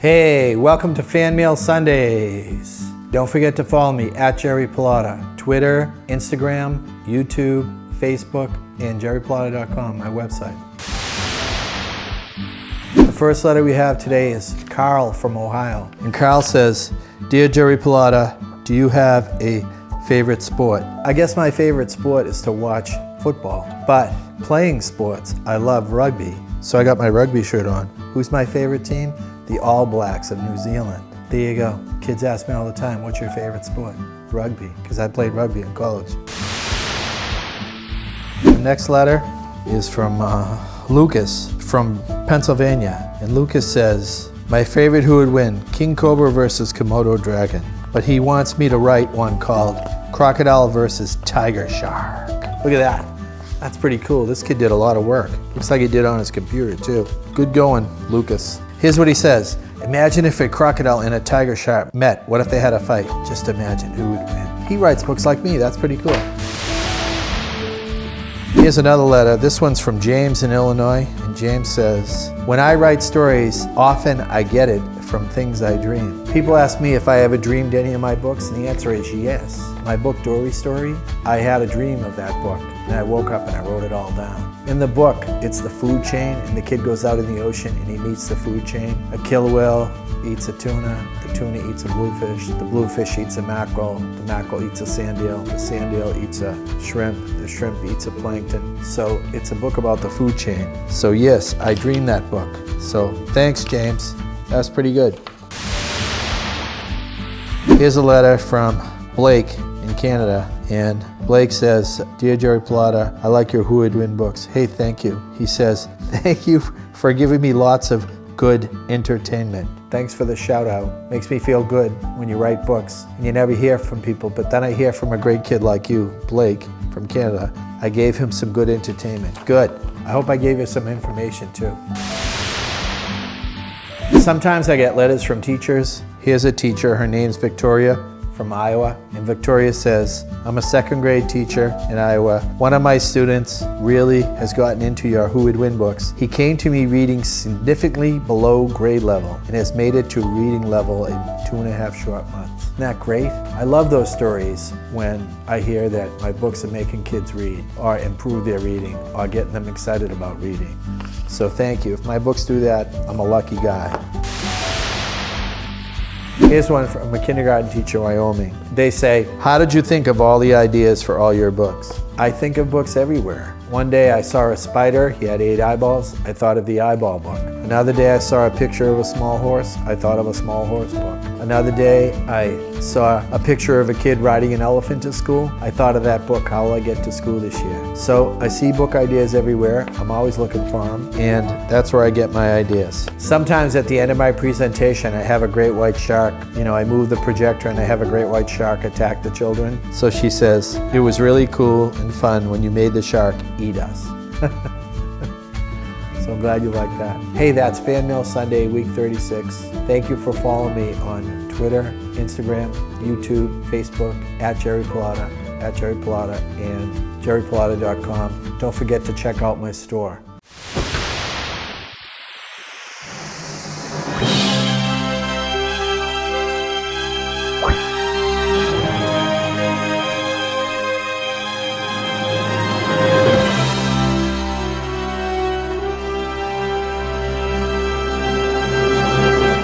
Hey, welcome to Fan Mail Sundays. Don't forget to follow me at Jerry Pallotta. Twitter, Instagram, YouTube, Facebook, and jerrypallotta.com, my website. The first letter we have today is Carl from Ohio. And Carl says, Dear Jerry Pallotta, do you have a favorite sport? I guess my favorite sport is to watch football, but playing sports, I love rugby. So I got my rugby shirt on. Who's my favorite team? The All Blacks of New Zealand. There you go. Kids ask me all the time, what's your favorite sport? Rugby, because I played rugby in college. The next letter is from Lucas from Pennsylvania. And Lucas says, my favorite who would win, King Cobra versus Komodo Dragon. But he wants me to write one called Crocodile versus Tiger Shark. Look at that. That's pretty cool. This kid did a lot of work. Looks like he did on his computer too. Good going, Lucas. Here's what he says. Imagine if a crocodile and a tiger shark met. What if they had a fight? Just imagine who would win. He writes books like me. That's pretty cool. Here's another letter. This one's from James in Illinois. And James says, when I write stories, often I get it from things I dream. People ask me if I ever dreamed any of my books, and the answer is yes. My book, Dory Story, I had a dream of that book, and I woke up and I wrote it all down. In the book, it's the food chain, and the kid goes out in the ocean and he meets the food chain. A killer whale eats a tuna, the tuna eats a bluefish, the bluefish eats a mackerel, the mackerel eats a sand eel, the sand eel eats a shrimp, the shrimp eats a plankton. So it's a book about the food chain. So yes, I dreamed that book. So thanks, James. That's pretty good. Here's a letter from Blake in Canada, and Blake says, Dear Jerry Pallotta, I like your Who Would Win books. Hey, thank you. He says, thank you for giving me lots of good entertainment. Thanks for the shout out. Makes me feel good when you write books and you never hear from people, but then I hear from a great kid like you, Blake from Canada. I gave him some good entertainment. Good. I hope I gave you some information too. Sometimes I get letters from teachers. Here's a teacher, her name's Victoria from Iowa, and Victoria says, I'm a second grade teacher in Iowa. One of my students really has gotten into your Who Would Win books. He came to me reading significantly below grade level and has made it to reading level in 2.5 short months. Isn't that great? I love those stories when I hear that my books are making kids read or improve their reading or getting them excited about reading. So thank you. If my books do that, I'm a lucky guy. Here's one from a kindergarten teacher in Wyoming. They say, how did you think of all the ideas for all your books? I think of books everywhere. One day I saw a spider, he had 8 eyeballs. I thought of the eyeball book. Another day I saw a picture of a small horse. I thought of a small horse book. Another day I saw a picture of a kid riding an elephant to school. I thought of that book, How Will I Get to School This Year? So I see book ideas everywhere. I'm always looking for them, and that's where I get my ideas. Sometimes at the end of my presentation I have a great white shark. You know, I move the projector and I have a great white shark attack the children. So she says, it was really cool and fun when you made the shark eat us. So I'm glad you like that. Hey, that's Fan Mail Sunday, week 36. Thank you for following me on Twitter, Instagram, YouTube, Facebook, at Jerry Pallotta, and jerrypallotta.com. Don't forget to check out my store.